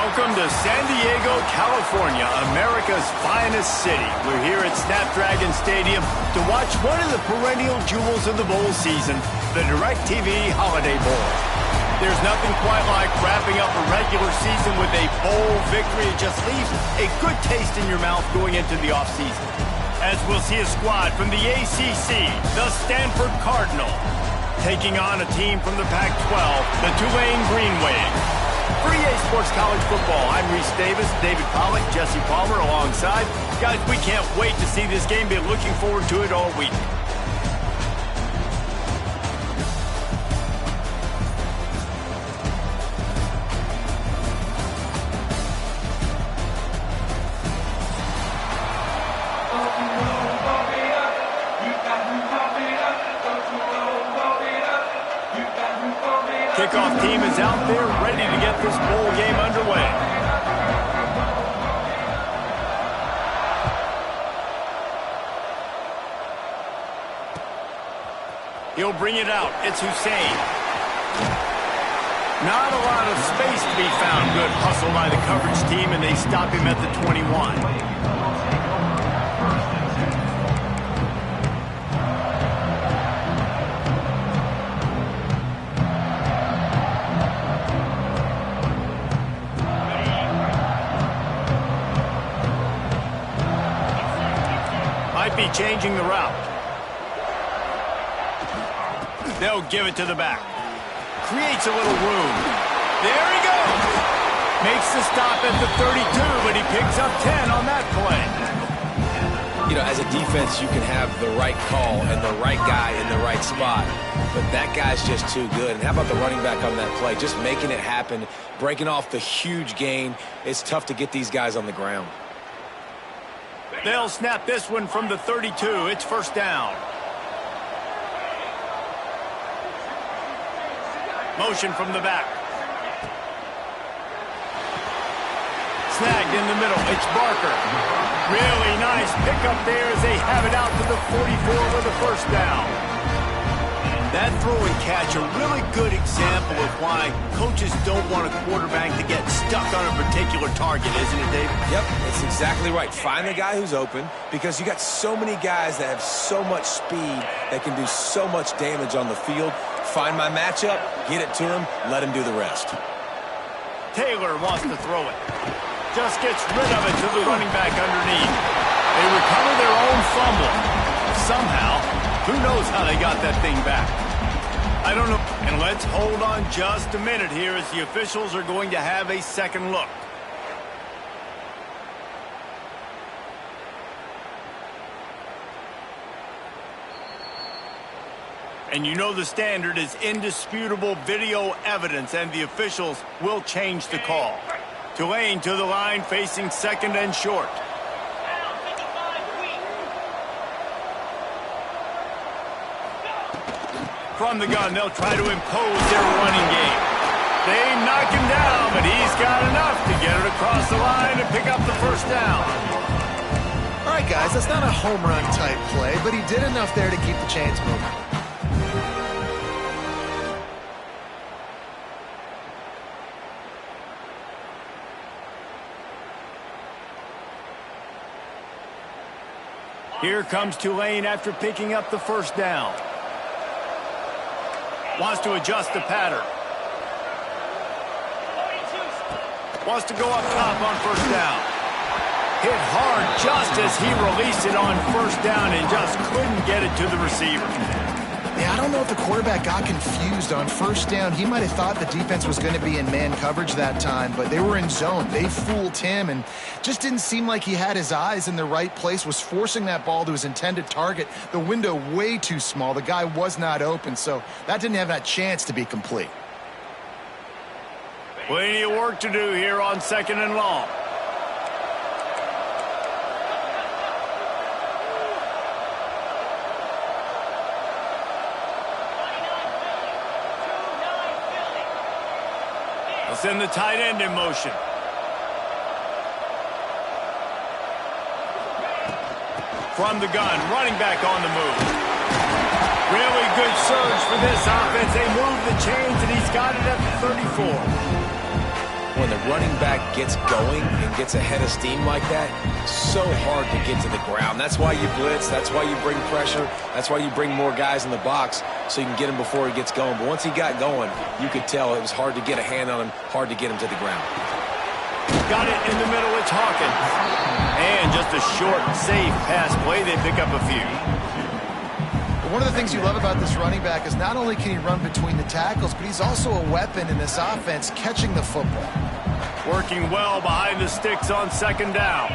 Welcome to San Diego, California, America's finest city. We're here at Snapdragon Stadium to watch one of the perennial jewels of the bowl season, the DirecTV Holiday Bowl. There's nothing quite like wrapping up a regular season with a bowl victory. It just leaves a good taste in your mouth going into the offseason. As we'll see a squad from the ACC, the Stanford Cardinal, taking on a team from the Pac-12, the Tulane Green Wave. For EA Sports College Football, I'm Reese Davis, David Pollack, Jesse Palmer alongside. Guys, we can't wait to see this game. Been looking forward to it all week. Kickoff team is out there ready to get this bowl game underway. He'll bring it out. It's Hussein. Not a lot of space to be found. Good hustle by the coverage team, and they stop him at the 21. Might be changing the route. They'll give it to the back. Creates a little room. There he goes. Makes the stop at the 32, but he picks up 10 on that play. You know, as a defense, you can have the right call and the right guy in the right spot, but that guy's just too good. And how about the running back on that play? Just making it happen, breaking off the huge gain. It's tough to get these guys on the ground. They'll snap this one from the 32. It's first down. Motion from the back. Snagged in the middle. It's Barker. Really nice pickup there as they have it out to the 44 with a first down. That throw and catch, a really good example of why coaches don't want a quarterback to get stuck on a particular target, isn't it, David? Yep, it's exactly right. Find the guy who's open, because you got so many guys that have so much speed that can do so much damage on the field. Find my matchup, get it to him, let him do the rest. Taylor wants to throw it. Just gets rid of it to the running back underneath. They recover their own fumble. Somehow, who knows how they got that thing back? I don't know. And let's hold on just a minute here as the officials are going to have a second look. And you know the standard is indisputable video evidence, and the officials will change the call. Tulane to the line, facing second and short. From the gun, they'll try to impose their running game. They knock him down, but he's got enough to get it across the line and pick up the first down. All right, guys, that's not a home run type play, but he did enough there to keep the chains moving. Here comes Tulane after picking up the first down. Wants to adjust the pattern. Wants to go up top on first down. Hit hard just as he released it on first down and just couldn't get it to the receiver. Yeah, I don't know if the quarterback got confused on first down. He might have thought the defense was going to be in man coverage that time, but they were in zone. They fooled him and just didn't seem like he had his eyes in the right place, was forcing that ball to his intended target. The window way too small. The guy was not open, so that didn't have that chance to be complete. Plenty of work to do here on second and long. They'll send the tight end in motion. From the gun, running back on the move. Really good surge for this offense. They move the chains, and he's got it at the 34. when the running back gets going and gets ahead of steam like that, so hard to get to the ground. That's why you blitz. That's why you bring pressure. That's why you bring more guys in the box so you can get him before he gets going. But once he got going, you could tell it was hard to get a hand on him, hard to get him to the ground. Got it in the middle. It's Hawkins. And just a short, safe pass play. They pick up a few. One of the things you love about this running back is not only can he run between the tackles, but he's also a weapon in this offense catching the football. Working well behind the sticks on second down.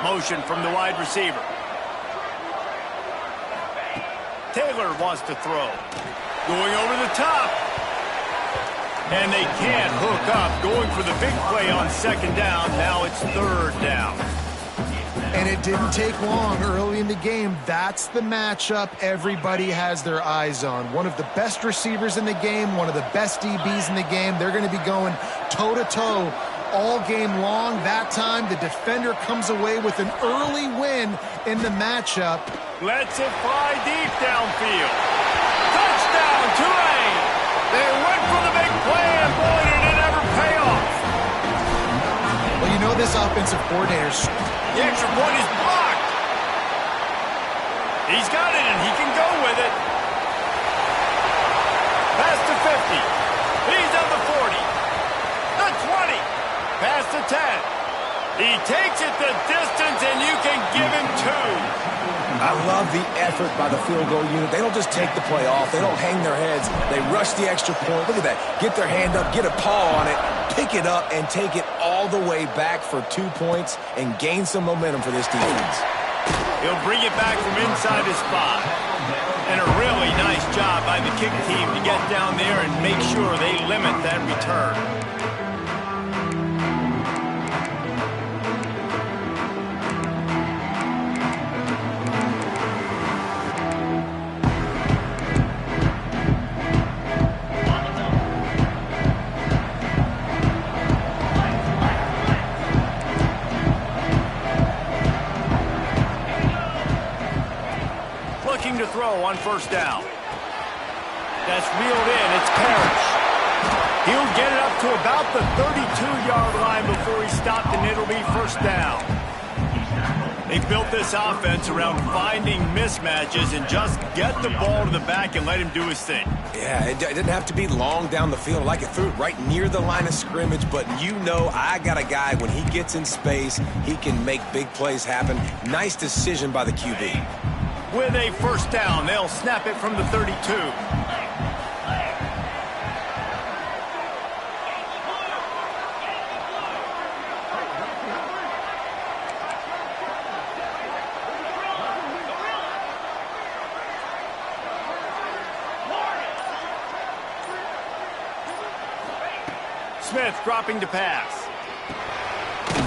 Motion from the wide receiver. Taylor wants to throw. Going over the top. And they can't hook up. Going for the big play on second down. Now it's third down. And it didn't take long early in the game. That's the matchup everybody has their eyes on. One of the best receivers in the game, one of the best DBs in the game. They're going to be going toe-to-toe all game long. That time, the defender comes away with an early win in the matchup. Lets it fly deep downfield. Touchdown, Tulane! They went for the big play, and boy, did it ever pay off. Well, you know this offensive coordinator's... The extra point is blocked. He's got it, and he can go with it. Pass to 50. He's on the 40. The 20. Pass to 10. He takes it the distance, and you can give him 2. I love the effort by the field goal unit. They don't just take the play off. They don't hang their heads. They rush the extra point. Look at that. Get their hand up, get a paw on it, pick it up, and take it all the way back for 2 points and gain some momentum for this defense. He'll bring it back from inside his spot. And a really nice job by the kick team to get down there and make sure they limit that return. To throw on first down. That's reeled in. It's Parrish. He'll get it up to about the 32-yard line before he's stopped, and it'll be first down. They built this offense around finding mismatches and just get the ball to the back and let him do his thing. Yeah, it didn't have to be long down the field. Like it threw it right near the line of scrimmage, but you know I got a guy, when he gets in space, he can make big plays happen. Nice decision by the QB. With a first down, they'll snap it from the 32. Smith dropping to pass.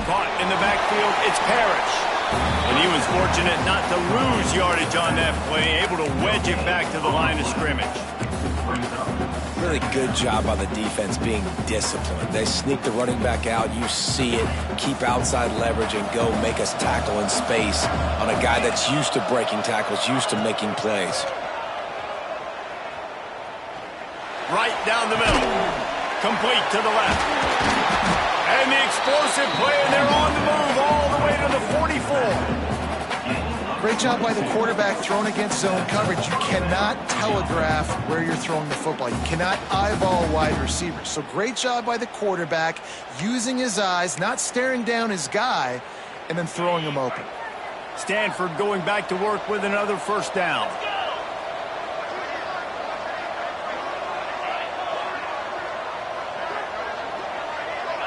Caught in the backfield, it's Parrish. And he was fortunate not to lose yardage on that play, able to wedge it back to the line of scrimmage. Really good job by the defense being disciplined. They sneak the running back out, you see it, keep outside leverage, and go make us tackle in space on a guy that's used to breaking tackles, used to making plays. Right down the middle. Complete to the left. And the explosive play, and they're on the move all the way to the 44. Great job by the quarterback throwing against zone coverage. You cannot telegraph where you're throwing the football. You cannot eyeball wide receivers. So great job by the quarterback using his eyes, not staring down his guy, and then throwing him open. Stanford going back to work with another first down.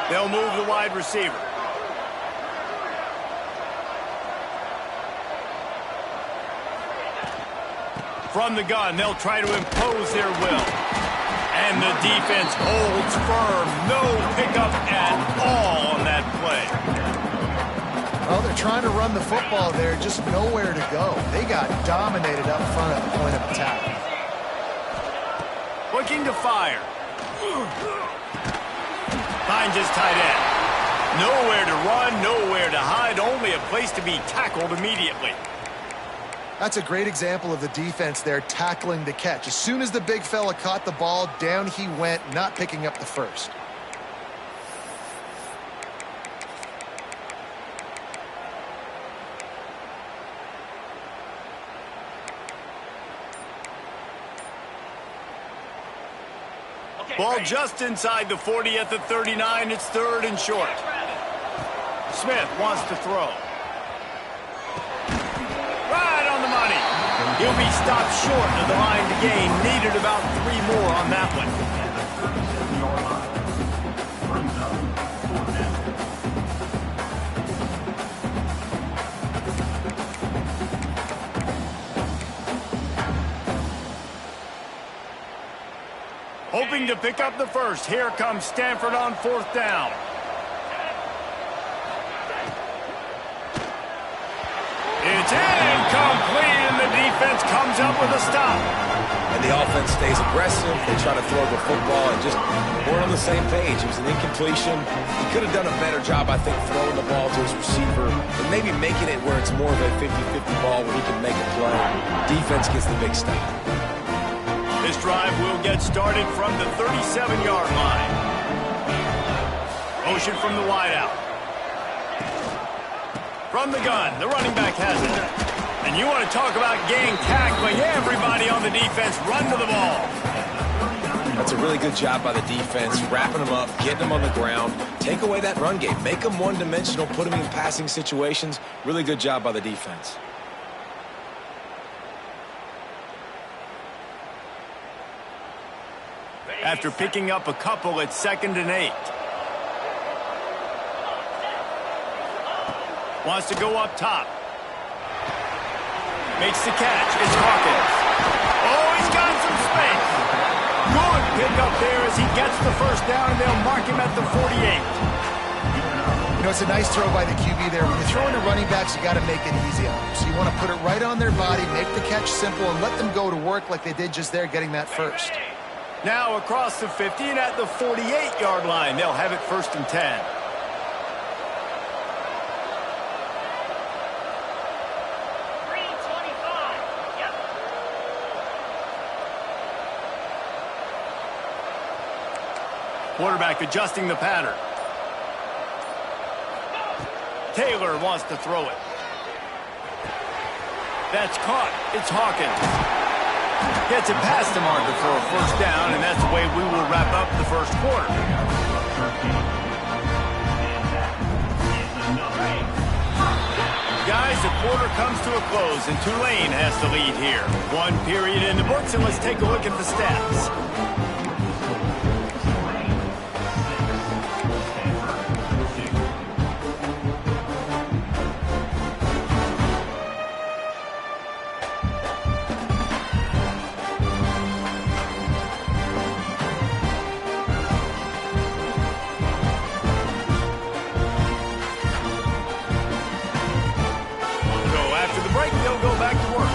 They'll move the wide receiver. From the gun, they'll try to impose their will. And the defense holds firm. No pickup at all on that play. Well, they're trying to run the football there, just nowhere to go. They got dominated up front at the point of attack. Looking to fire. Finds his tight end. Nowhere to run, nowhere to hide, only a place to be tackled immediately. That's a great example of the defense there tackling the catch. As soon as the big fella caught the ball, down he went, not picking up the first. Ball just inside the 40 at the 39. It's 3rd and short. Smith wants to throw. Right on the money. He'll be stopped short of the line to gain. Needed about 3 more on that one. Hoping to pick up the first. Here comes Stanford on 4th down. It's incomplete, and the defense comes up with a stop. And the offense stays aggressive. They try to throw the football and just weren't on the same page. It was an incompletion. He could have done a better job, I think, throwing the ball to his receiver and maybe making it where it's more of a 50-50 ball where he can make a play. Defense gets the big stop. This drive will get started from the 37-yard line. Motion from the wideout. From the gun, the running back has it. And you want to talk about gang tackling. Everybody on the defense run to the ball. That's a really good job by the defense, wrapping them up, getting them on the ground. Take away that run game. Make them one-dimensional, put them in passing situations. Really good job by the defense. After picking up a couple, it's 2nd and 8. Wants to go up top. Makes the catch. It's Hawkins. Oh, he's got some space. Good pick up there as he gets the first down, and they'll mark him at the 48. You know, it's a nice throw by the QB there. When you're throwing to running backs, you got to make it easy on them. So you want to put it right on their body, make the catch simple, and let them go to work like they did just there, getting that first. Now across the 50 and at the 48-yard line. They'll have it 1st and 10. Quarterback adjusting the pattern. Taylor wants to throw it. That's caught. It's Hawkins. Gets it past the marker for a 1st down, and that's the way we will wrap up the 1st quarter. Guys, the quarter comes to a close, and Tulane has the lead here. 1 period in the books, and let's take a look at the stats. They'll go back to work.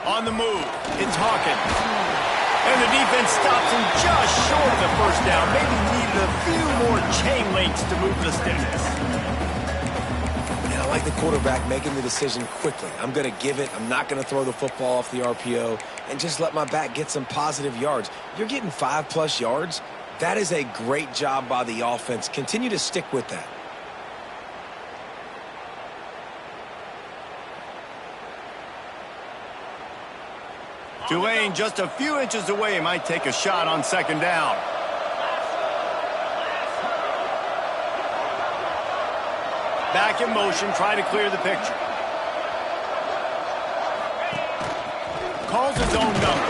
On the move, it's Hawkins. And the defense stops him just short of the 1st down. Maybe needed a few more chain links to move the sticks. Yeah, I like the quarterback making the decision quickly. I'm going to give it. I'm not going to throw the football off the RPO and just let my back get some positive yards. You're getting 5+ yards. That is a great job by the offense. Continue to stick with that. Tulane just a few inches away, might take a shot on 2nd down. Back in motion, try to clear the picture. Calls his own number.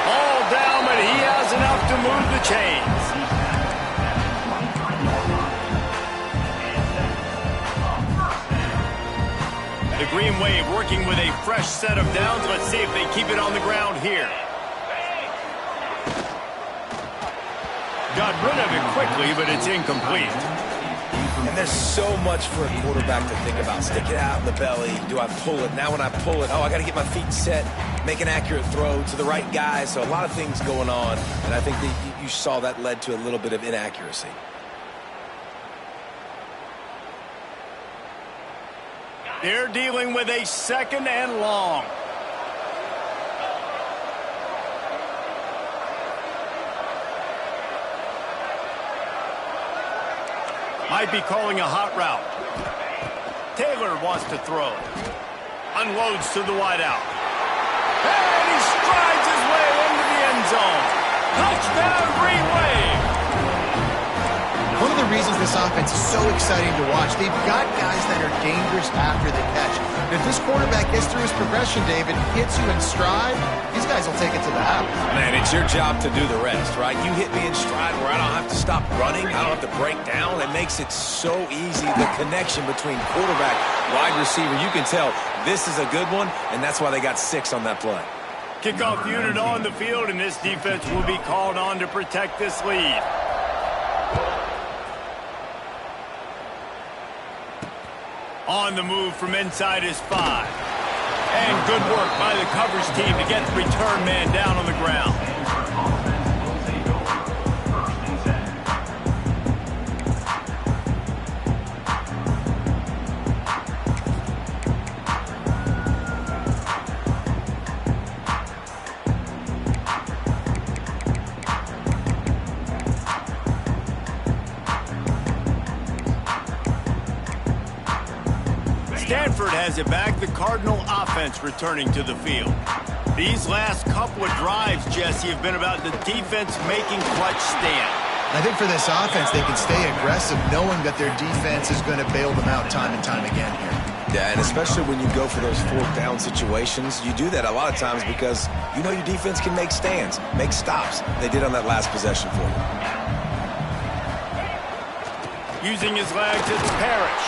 All down, but he has enough to move the chains. The Green Wave working with a fresh set of downs. Let's see if they keep it on the ground here. Got rid of it quickly, but it's incomplete. And there's so much for a quarterback to think about. Stick it out in the belly. Do I pull it? Now when I pull it, oh, I got to get my feet set, make an accurate throw to the right guy. So a lot of things going on, and I think that you saw that led to a little bit of inaccuracy. They're dealing with a 2nd and long. Might be calling a hot route. Taylor wants to throw. Unloads to the wideout. And he strides his way into the end zone. Touchdown, Green Wave. One of the reasons this offense is so exciting to watch, they've got guys that are dangerous after the catch. And if this quarterback gets through his progression, David, hits you in stride, these guys will take it to the house. Man, it's your job to do the rest, right? You hit me in stride where I don't have to stop running. I don't have to break down. It makes it so easy. The connection between quarterback, wide receiver, you can tell this is a good one, and that's why they got 6 on that play. Kickoff unit on the field, and this defense will be called on to protect this lead. On the move from inside his 5. And good work by the coverage team to get the return man down on the ground. Stanford has it back. The Cardinal offense returning to the field. These last couple of drives, Jesse, have been about the defense making clutch stand. I think for this offense, they can stay aggressive knowing that their defense is going to bail them out time and time again here. Yeah, and especially when you go for those 4th down situations, you do that a lot of times because you know your defense can make stands, make stops. They did on that last possession for you. Using his legs, it's Parrish.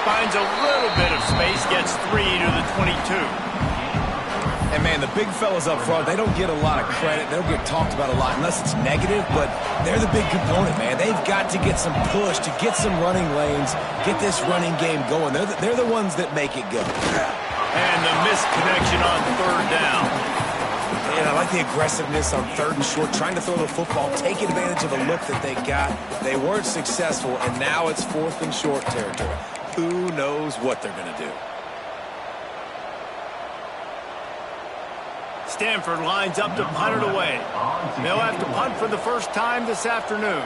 Finds a little bit of space, gets 3 to the 22. And, man, the big fellas up front, they don't get a lot of credit. They don't get talked about a lot unless it's negative, but they're the big component, man. They've got to get some push, to get some running lanes, get this running game going. They're the ones that make it go. And the missed connection on 3rd down. And I like the aggressiveness on 3rd and short, trying to throw the football, take advantage of the look that they got. They weren't successful, and now it's 4th and short territory. Who knows what they're going to do? Stanford lines up to punt it away. They'll have to punt for the first time this afternoon.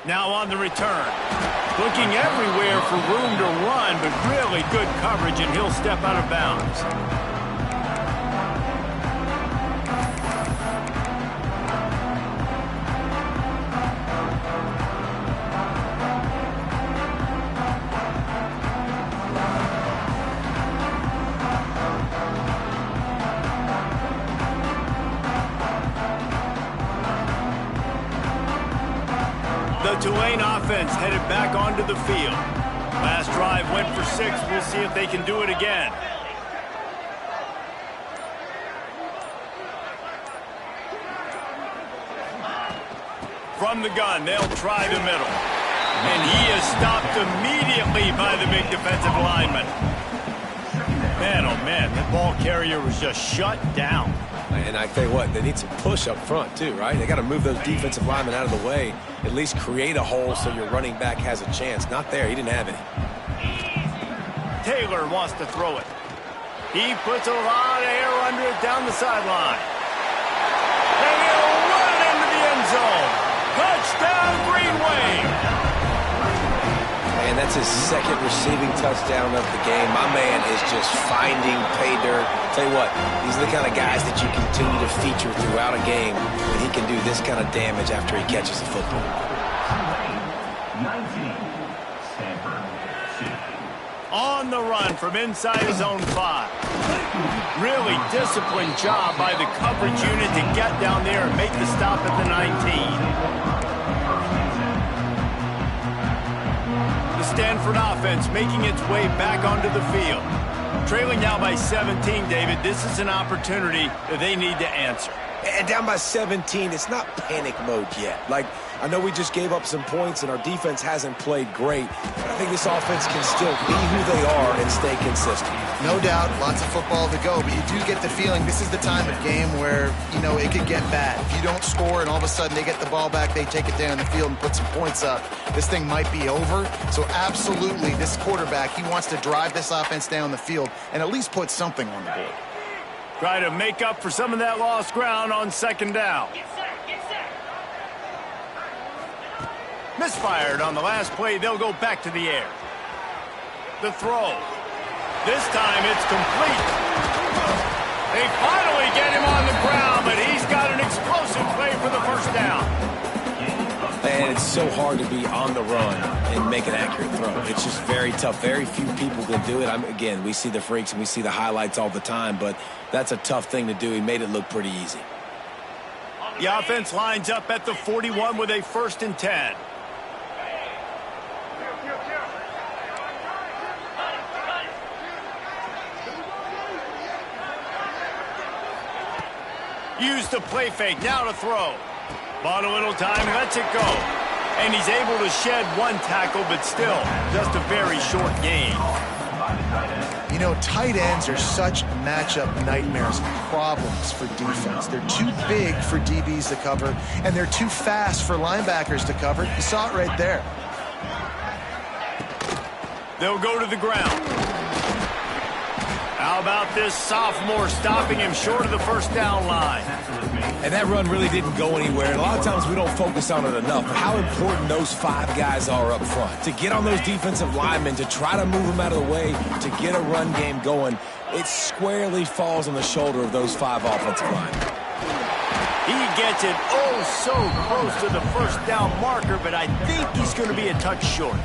Now on the return. Looking everywhere for room to run, but really good coverage, and he'll step out of bounds. The Tulane offense headed back onto the field. Last drive went for 6. We'll see if they can do it again. From the gun, they'll try the middle. And he is stopped immediately by the big defensive lineman. Man, oh man, that ball carrier was just shut down. And I tell you what, they need some push up front too, right? They got to move those defensive linemen out of the way, at least create a hole so your running back has a chance. Not there. He didn't have any. Taylor wants to throw it. He puts a lot of air under it down the sideline. And he'll run into the end zone. Touchdown, Green Wave. And that's his 2nd receiving touchdown of the game. My man is just finding pay dirt. Tell you what, these are the kind of guys that you continue to feature throughout a game when he can do this kind of damage after he catches the football. 19, Stanford. On the run from inside his own 5. Really disciplined job by the coverage unit to get down there and make the stop at the 19. The Stanford offense making its way back onto the field. Trailing now by 17, David. This is an opportunity that they need to answer. And down by 17, it's not panic mode yet. Like, I know we just gave up some points and our defense hasn't played great, but I think this offense can still be who they are and stay consistent. No doubt, lots of football to go, but you do get the feeling this is the time of game where, you know, it could get bad. If you don't score and all of a sudden they get the ball back, they take it down the field and put some points up, this thing might be over. So absolutely, this quarterback, he wants to drive this offense down the field and at least put something on the board. Try to make up for some of that lost ground on second down. Misfired on the last play. They'll go back to the air. The throw. This time it's complete. They finally get him on the ground, but he's got an explosive play for the first down. And it's so hard to be on the run and make an accurate throw. It's just very tough. Very few people can do it. Again, we see the freaks and we see the highlights all the time, but that's a tough thing to do. He made it look pretty easy. The offense lines up at the 41 with a 1st and 10. Use the play fake, now to throw. Bought a little time, lets it go. And he's able to shed one tackle, but still, just a very short gain. You know, tight ends are such matchup nightmares and problems for defense. They're too big for DBs to cover, and they're too fast for linebackers to cover. You saw it right there. They'll go to the ground. How about this sophomore stopping him short of the first down line? And that run really didn't go anywhere. And a lot of times we don't focus on it enough. But how important those 5 guys are up front. To get on those defensive linemen, to try to move them out of the way, to get a run game going, it squarely falls on the shoulder of those 5 offensive linemen. He gets it oh so close to the first down marker, but I think he's going to be a touch short.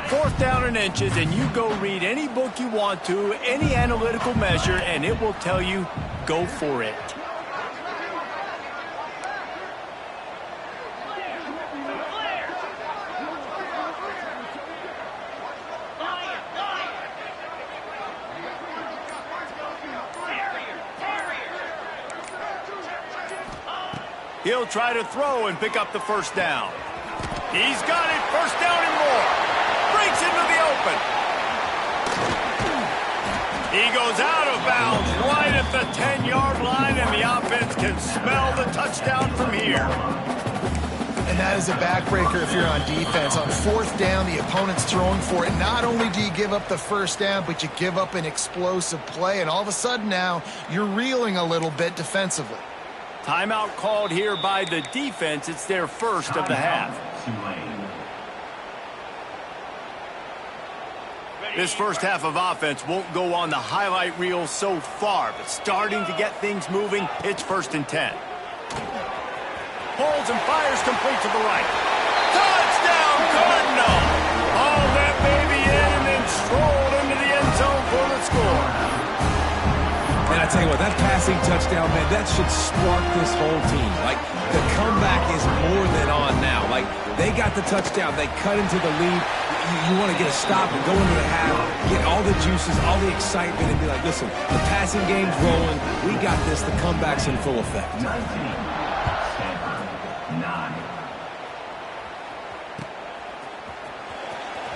Fourth down and inches, and you go read any book you want to, any analytical measure, and it will tell you, go for it. He'll try to throw and pick up the first down. He's got it, first down and more. Breaks into the open. He goes out of bounds right at the 10-yard line, and the offense can smell the touchdown from here. And that is a backbreaker if you're on defense. On 4th down, the opponent's throwing for it. Not only do you give up the first down, but you give up an explosive play, and all of a sudden now you're reeling a little bit defensively. Timeout called here by the defense. It's their first of the half. This first half of offense won't go on the highlight reel so far, but starting to get things moving, it's 1st and 10. Holds and fires complete to the right. Touchdown, Cardinal! Hauled that baby in and then strolled into the end zone for the score. And I tell you what, that passing touchdown, man, that should spark this whole team. Like, the comeback is more than on now. Like, they got the touchdown. They cut into the lead. You want to get a stop and go into the half, get all the juices, all the excitement, and be like, listen, the passing game's rolling. We got this. The comeback's in full effect.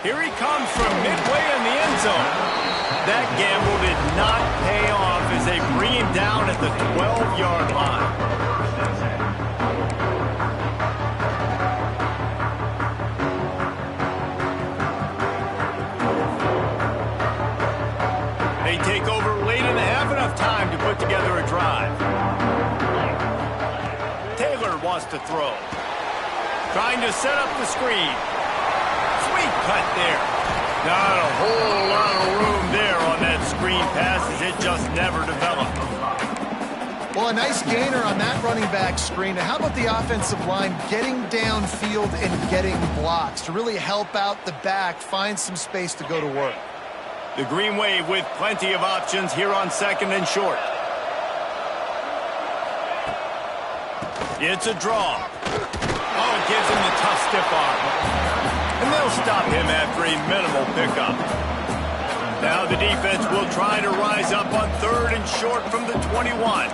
Here he comes from midway in the end zone. That gamble did not pay off as they bring him down at the 12-yard line. They take over late in the half, enough time to put together a drive. Taylor wants to throw. Trying to set up the screen. Sweet cut there. Not a whole lot of room there on that screen pass as it just never developed. Well, a nice gainer on that running back screen. Now, how about the offensive line getting downfield and getting blocks to really help out the back, find some space to go to work? The Green Wave with plenty of options here on 2nd and short. It's a draw. Oh, it gives him the tough stiff arm. And they'll stop him after a minimal pickup. Now the defense will try to rise up on 3rd and short from the 21.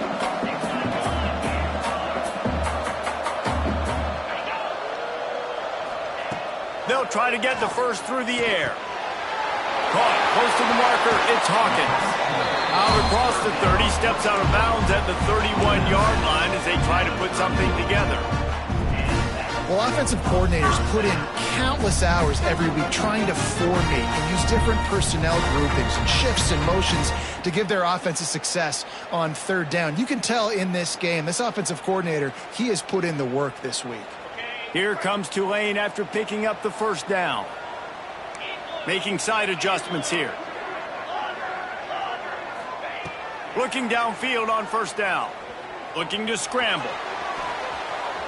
They'll try to get the first through the air. Caught close to the marker, it's Hawkins. Out across the 30, steps out of bounds at the 31-yard line as they try to put something together. Well, offensive coordinators put in countless hours every week trying to formate and use different personnel groupings and shifts and motions to give their offense a success on 3rd down. You can tell in this game, this offensive coordinator, he has put in the work this week. Here comes Tulane after picking up the 1st down. Making side adjustments here. Looking downfield on 1st down. Looking to scramble.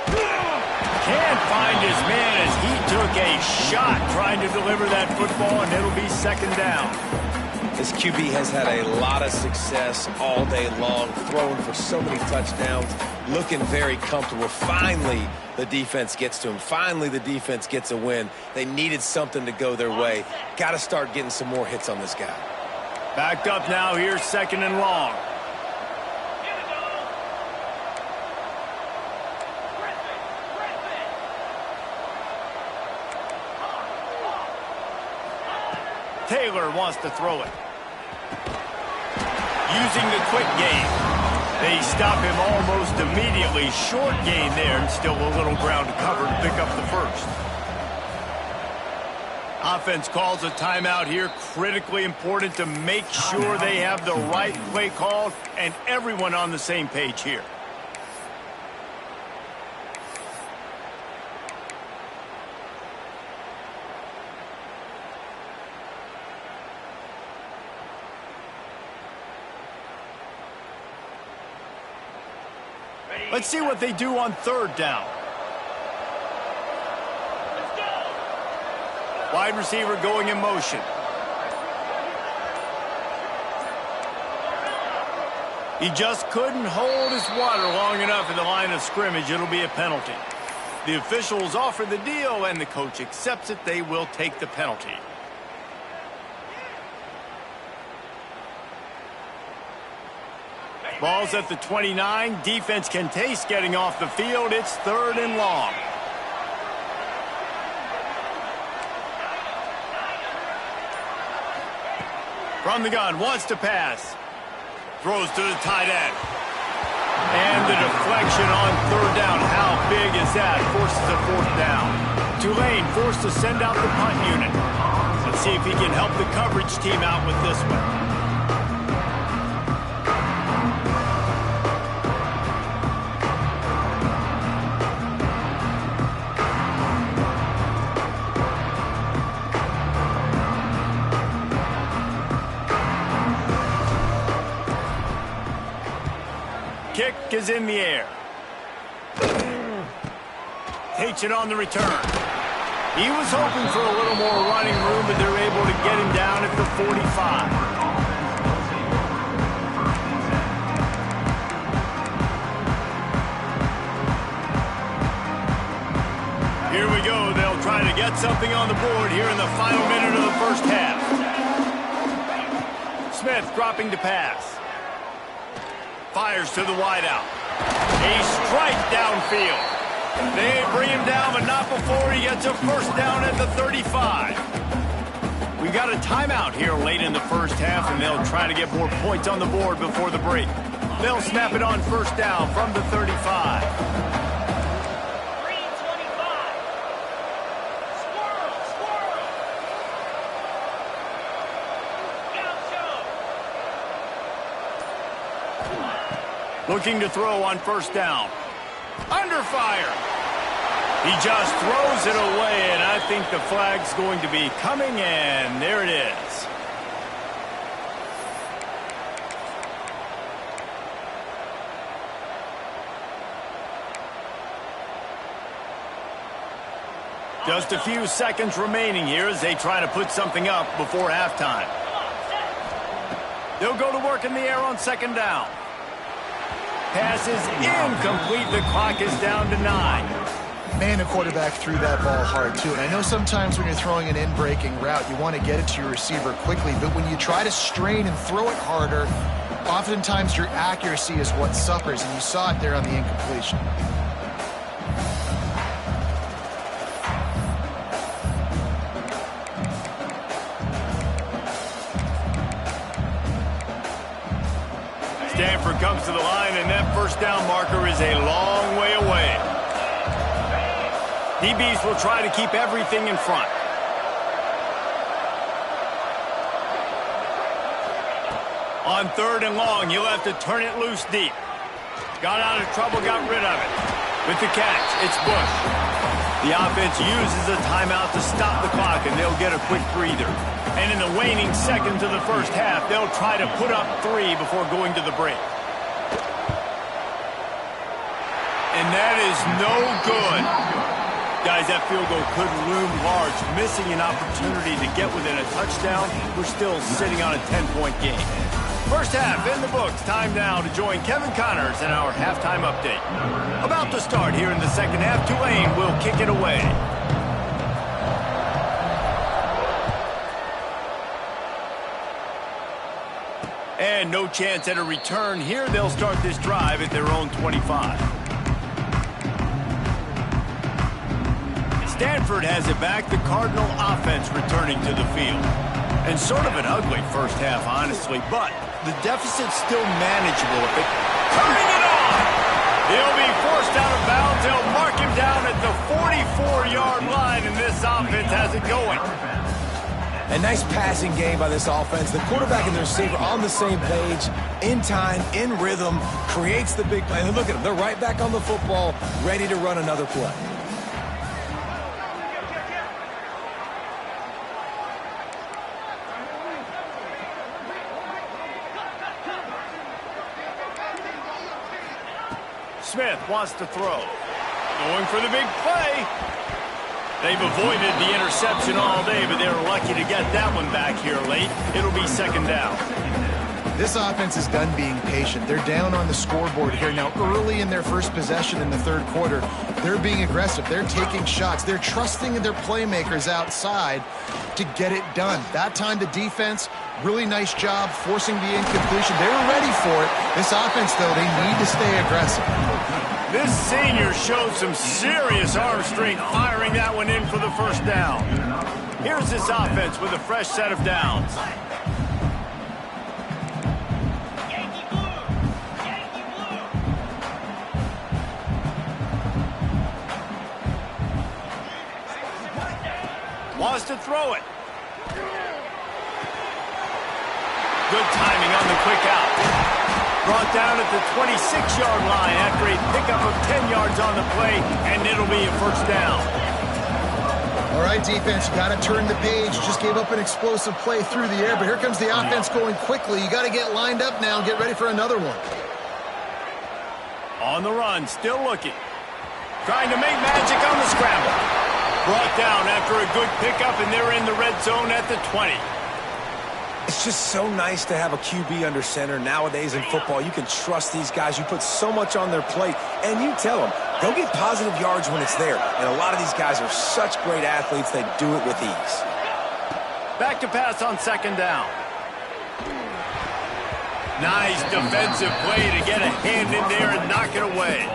Can't find his man as he took a shot trying to deliver that football, and it'll be 2nd down. This QB has had a lot of success all day long, throwing for so many touchdowns, looking very comfortable. Finally, the defense gets to him. Finally, the defense gets a win. They needed something to go their way. Got to start getting some more hits on this guy. Backed up now, here's 2nd and long. Taylor wants to throw it. Using the quick game. They stop him almost immediately. Short gain there, and still a little ground to cover to pick up the 1st. Offense calls a timeout here. Critically important to make sure they have the right play called and everyone on the same page here. Let's see what they do on 3rd down. Wide receiver going in motion. He just couldn't hold his water long enough in the line of scrimmage. It'll be a penalty. The officials offer the deal, and the coach accepts it. They will take the penalty. Ball's at the 29. Defense can taste getting off the field. It's 3rd and long. From the gun, wants to pass. Throws to the tight end. And the deflection on 3rd down. How big is that? Forces a 4th down. Tulane forced to send out the punt unit. Let's see if he can help the coverage team out with this one. Kick is in the air. Takes it on the return. He was hoping for a little more running room, but they're able to get him down at the 45. Here we go. They'll try to get something on the board here in the final minute of the 1st half. Smith dropping to pass. Fires to the wideout. A strike downfield. They bring him down, but not before he gets a 1st down at the 35. We got a timeout here late in the 1st half, and they'll try to get more points on the board before the break. They'll snap it on 1st down from the 35. Looking to throw on 1st down. Under fire. He just throws it away, and I think the flag's going to be coming, and there it is. Just a few seconds remaining here as they try to put something up before halftime. They'll go to work in the air on 2nd down. Pass is incomplete. The clock is down to 9. Man, the quarterback threw that ball hard, too. And I know sometimes when you're throwing an in-breaking route, you want to get it to your receiver quickly. But when you try to strain and throw it harder, oftentimes your accuracy is what suffers. And you saw it there on the incompletion. Stanford comes to the line, and that first down marker is a long way away. DBs will try to keep everything in front. On 3rd and long, you'll have to turn it loose deep. Got out of trouble, got rid of it. With the catch, it's Bush. The offense uses a timeout to stop the clock, and they'll get a quick breather. And in the waning seconds of the first half, they'll try to put up 3 before going to the break. And that is no good. Guys, that field goal could loom large. Missing an opportunity to get within a touchdown. We're still sitting on a 10-point game. First half in the books. Time now to join Kevin Connors in our halftime update. About to start here in the second half. Tulane will kick it away. And no chance at a return here. They'll start this drive at their own 25. Stanford has it back. The Cardinal offense returning to the field. And sort of an ugly first half, honestly, but the deficit's still manageable. If it turning it on! He'll be forced out of bounds. They'll mark him down at the 44-yard line, and this offense has it going. A nice passing game by this offense. The quarterback and the receiver on the same page, in time, in rhythm, creates the big play. And look at them. They're right back on the football, ready to run another play. Smith wants to throw. Going for the big play. They've avoided the interception all day, but they're lucky to get that one back here late. It'll be second down. This offense is done being patient. They're down on the scoreboard here. Now, early in their first possession in the third quarter, they're being aggressive. They're taking shots. They're trusting in their playmakers outside to get it done. That time, the defense, really nice job forcing the incompletion. They were ready for it. This offense, though, they need to stay aggressive. This senior showed some serious arm strength firing that one in for the first down. Here's this offense with a fresh set of downs. Wants to throw it. Good timing on the quick out. Brought down at the 26-yard line after a pickup of 10 yards on the play, and it'll be a first down. All right, defense, you got to turn the page. Just gave up an explosive play through the air, but here comes the offense going quickly. You got to get lined up now and get ready for another one. On the run, still looking. Trying to make magic on the scramble. Brought down after a good pickup, and they're in the red zone at the 20. It's just so nice to have a QB under center. Nowadays in football, you can trust these guys. You put so much on their plate, and you tell them, go get positive yards when it's there. And a lot of these guys are such great athletes, they do it with ease. Back to pass on second down. Nice defensive play to get a hand in there and knock it away.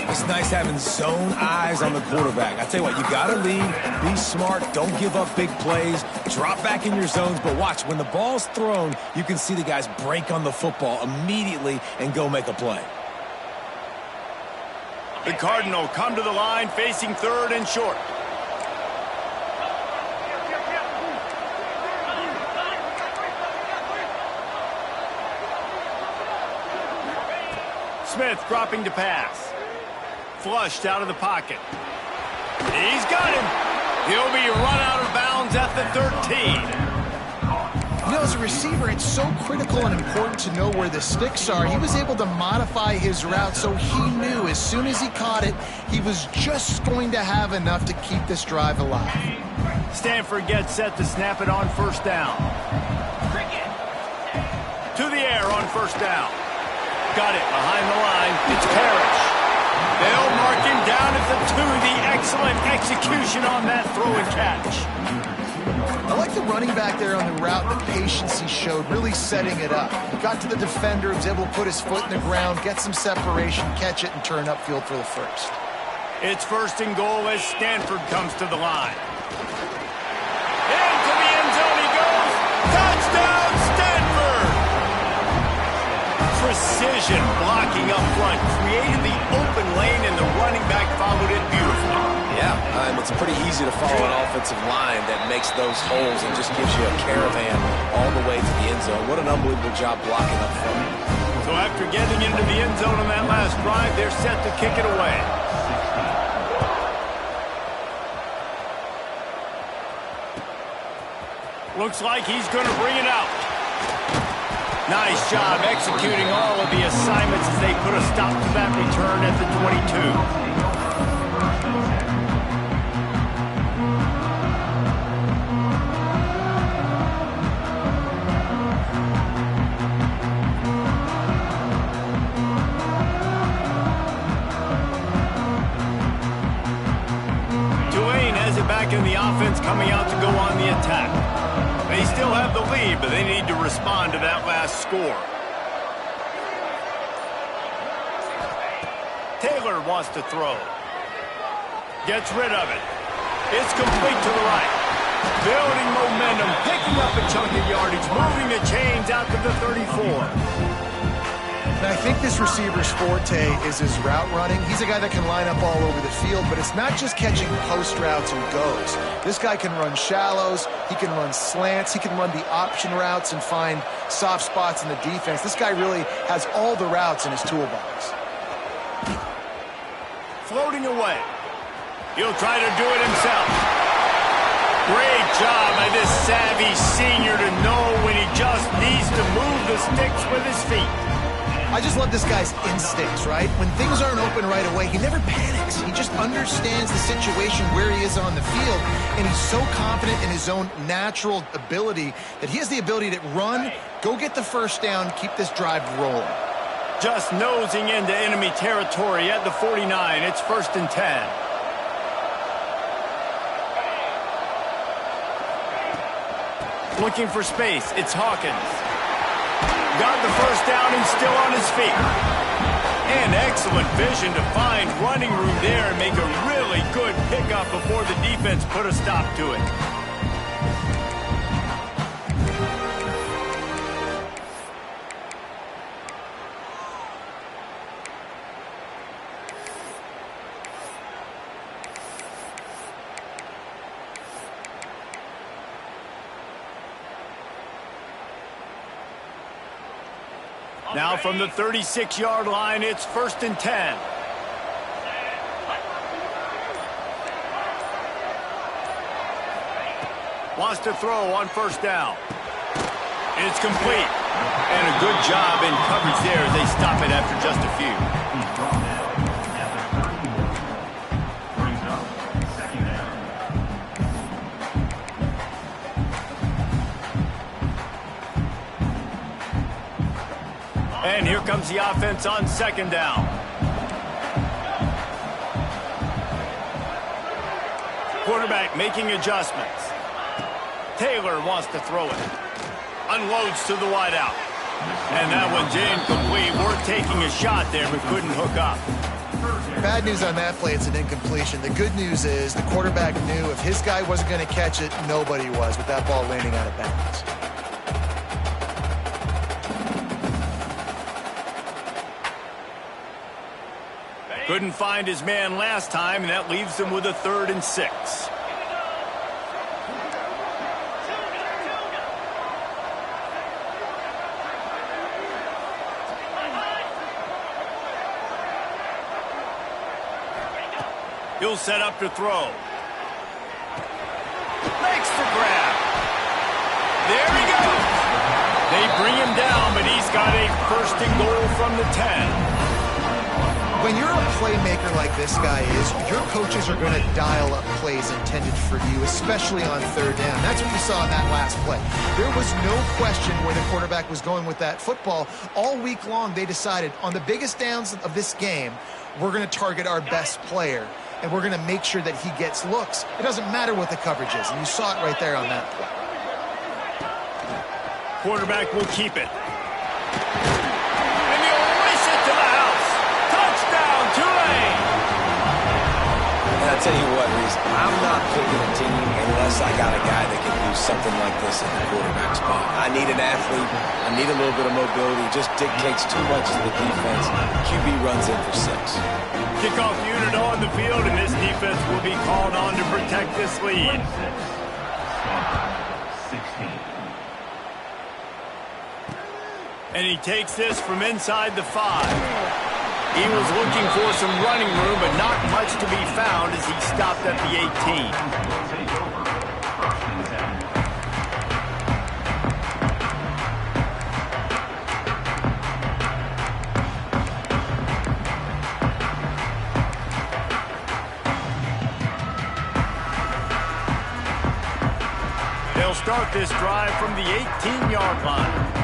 It's nice having zone eyes on the quarterback. I tell you what, you got to lead, be smart, don't give up big plays, drop back in your zones, but watch, when the ball's thrown, you can see the guys break on the football immediately and go make a play. The Cardinal come to the line facing third and short. Smith dropping to pass. Flushed out of the pocket. He's got him. He'll be run out of bounds at the 13. You know, as a receiver, it's so critical and important to know where the sticks are. He was able to modify his route so he knew as soon as he caught it, he was just going to have enough to keep this drive alive. Stanford gets set to snap it on first down. To the air on first down. Got it behind the line. It's Parrish. They'll mark him down at the 2. The excellent execution on that throw and catch. I like the running back there on the route, the patience he showed, really setting it up. He got to the defender, was able to put his foot in the ground, get some separation, catch it, and turn upfield for the first. It's 1st and goal as Stanford comes to the line. Into the end zone he goes. Touchdown, Stanford! Precision blocking up front, created the open lane, and the running back followed it beautifully. Yeah, it's pretty easy to follow an offensive line that makes those holes and just gives you a caravan all the way to the end zone. What an unbelievable job blocking up front. So after getting into the end zone on that last drive, they're set to kick it away. Looks like he's going to bring it out. Nice job executing all of the assignments as they put a stop to that return at the 22. Tulane has it back in the offense, coming out to go on the attack. They still have the lead, but they need to respond to that last score. Taylor wants to throw. Gets rid of it. It's complete to the right. Building momentum, picking up a chunk of yardage, moving the chains out to the 34. And I think this receiver's forte is his route running. He's a guy that can line up all over the field, but it's not just catching post routes and goes. This guy can run shallows, he can run slants, he can run the option routes and find soft spots in the defense. This guy really has all the routes in his toolbox. Floating away. He'll try to do it himself. Great job by this savvy senior to know when he just needs to move the sticks with his feet. I just love this guy's instincts, right? When things aren't open right away, he never panics. He just understands the situation where he is on the field, and he's so confident in his own natural ability that he has the ability to run, go get the first down, keep this drive rolling. Just nosing into enemy territory at the 49. It's 1st and 10. Looking for space. It's Hawkins. Got the first down and still on his feet. And excellent vision to find running room there and make a really good pickup before the defense put a stop to it. Now from the 36-yard line, it's 1st and 10. Wants to throw on 1st down. It's complete. And a good job in coverage there as they stop it after just a few. And here comes the offense on 2nd down. Quarterback making adjustments. Taylor wants to throw it. Unloads to the wideout. And that one's incomplete. We're taking a shot there, but couldn't hook up. Bad news on that play, it's an incompletion. The good news is the quarterback knew if his guy wasn't going to catch it, nobody was with that ball landing out of bounds. Couldn't find his man last time, and that leaves him with a 3rd and 6. He'll set up to throw. Makes the grab. There he goes. They bring him down, but he's got a 1st and goal from the 10. When you're a playmaker like this guy is, your coaches are going to dial up plays intended for you, especially on third down. That's what you saw in that last play. There was no question where the quarterback was going with that football. All week long, they decided on the biggest downs of this game, we're going to target our best player, and we're going to make sure that he gets looks. It doesn't matter what the coverage is, and you saw it right there on that play. Quarterback will keep it. And he'll race it to the house. Touchdown, Tulane! And I'll tell you what, Reese, I'm not picking a team unless I got a guy that can do something like this at the quarterback spot. I need an athlete. I need a little bit of mobility. It just dictates too much to the defense. QB runs in for 6. Kickoff unit on the field, and this defense will be called on to protect this lead. Stanford, 16. And he takes this from inside the 5. He was looking for some running room, but not much to be found as he stopped at the 18. Take over. First and 10. They'll start this drive from the 18-yard line.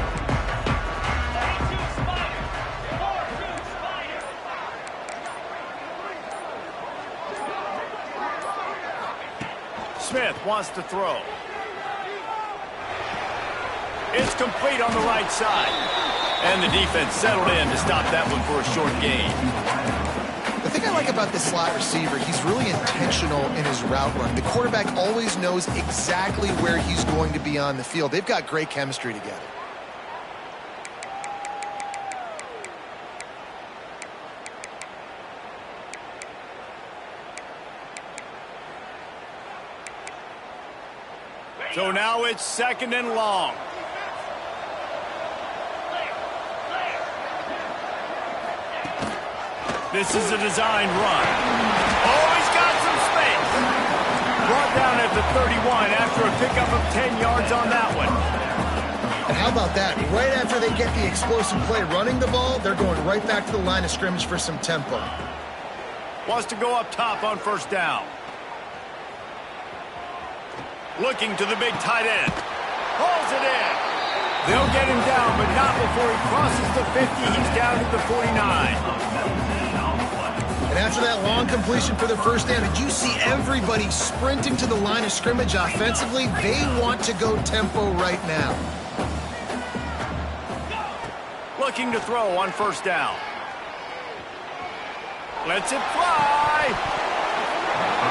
Smith wants to throw. It's complete on the right side. And the defense settled in to stop that one for a short gain. The thing I like about this slot receiver, he's really intentional in his route run. The quarterback always knows exactly where he's going to be on the field. They've got great chemistry together. So now it's 2nd and long. This is a designed run. Oh, he's got some space. Brought down at the 31 after a pickup of 10 yards on that one. And how about that? Right after they get the explosive play running the ball, they're going right back to the line of scrimmage for some tempo. Wants to go up top on 1st down. Looking to the big tight end. Hauls it in. They'll get him down, but not before he crosses the 50. He's down to the 49. And after that long completion for the 1st down, did you see everybody sprinting to the line of scrimmage offensively? They want to go tempo right now. Looking to throw on 1st down. Lets it fly.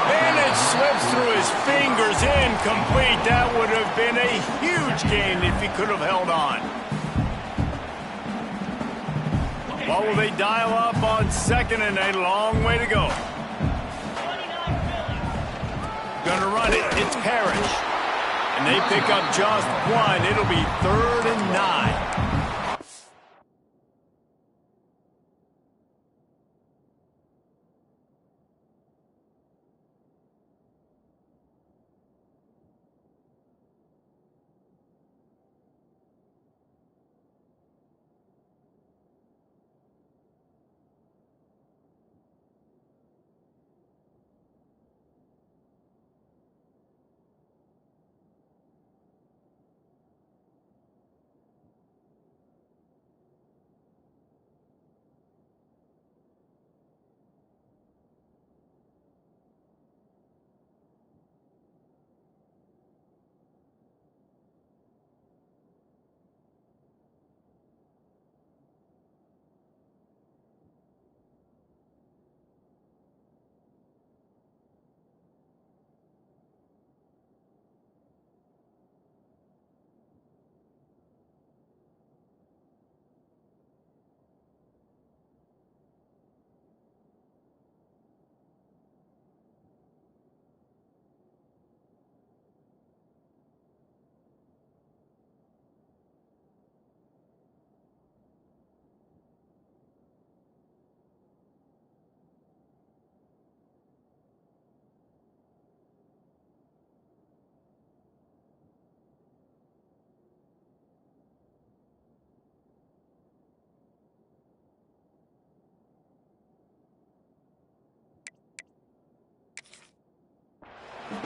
And it slips through his fingers, incomplete. That would have been a huge gain if he could have held on. What will they dial up on 2nd and a long way to go? Gonna run it. It's Parrish. And they pick up just 1. It'll be 3rd and 9.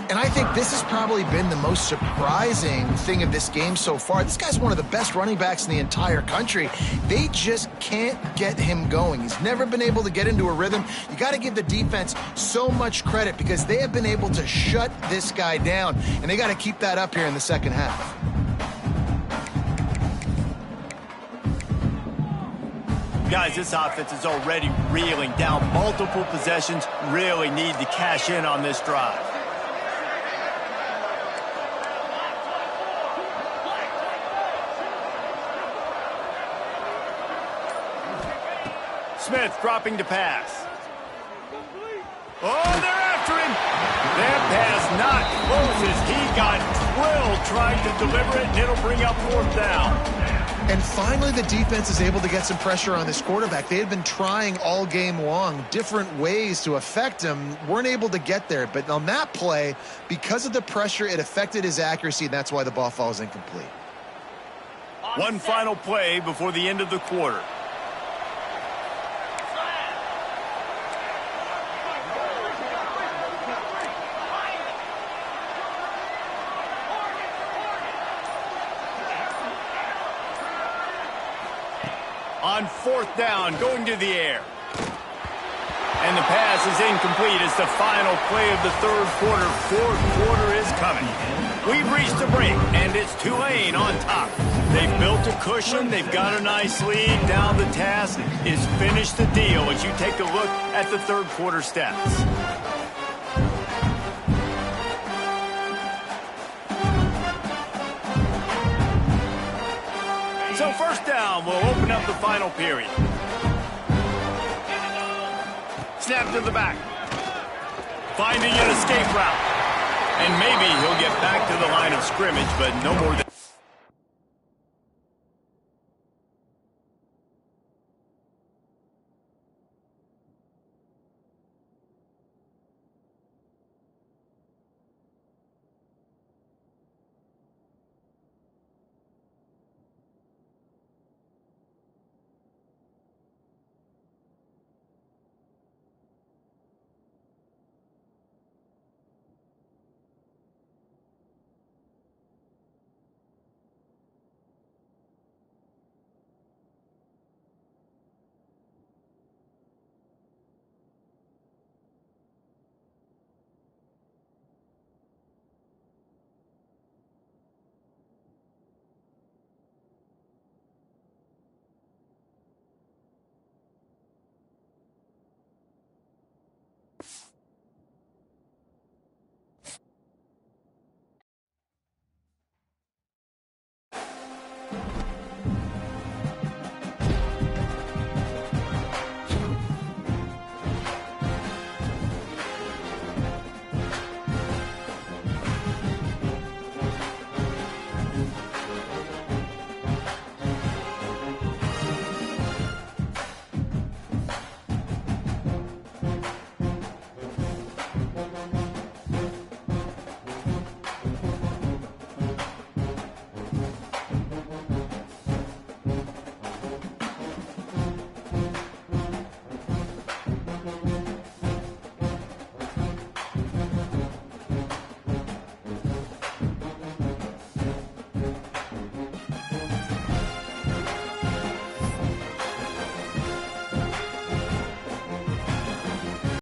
And I think this has probably been the most surprising thing of this game so far. This guy's one of the best running backs in the entire country. They just can't get him going. He's never been able to get into a rhythm. You got to give the defense so much credit because they have been able to shut this guy down, and they got to keep that up here in the second half. Guys, this offense is already reeling down multiple possessions. Really need to cash in on this drive. Smith dropping to pass. Oh, they're after him. That pass not close as he got drilled trying to deliver it, and it'll bring up fourth down. And finally, the defense is able to get some pressure on this quarterback. They had been trying all game long, different ways to affect him, weren't able to get there. But on that play, because of the pressure, it affected his accuracy, and that's why the ball falls incomplete. One final play before the end of the quarter. On fourth down, going to the air. And the pass is incomplete. It's the final play of the third quarter. Fourth quarter is coming. We've reached a break, and it's Tulane on top. They've built a cushion. They've got a nice lead. Now the task is finish the deal as you take a look at the third quarter stats. So first down, we'll open up the final period. Snap to the back. Finding an escape route. And maybe he'll get back to the line of scrimmage, but no more than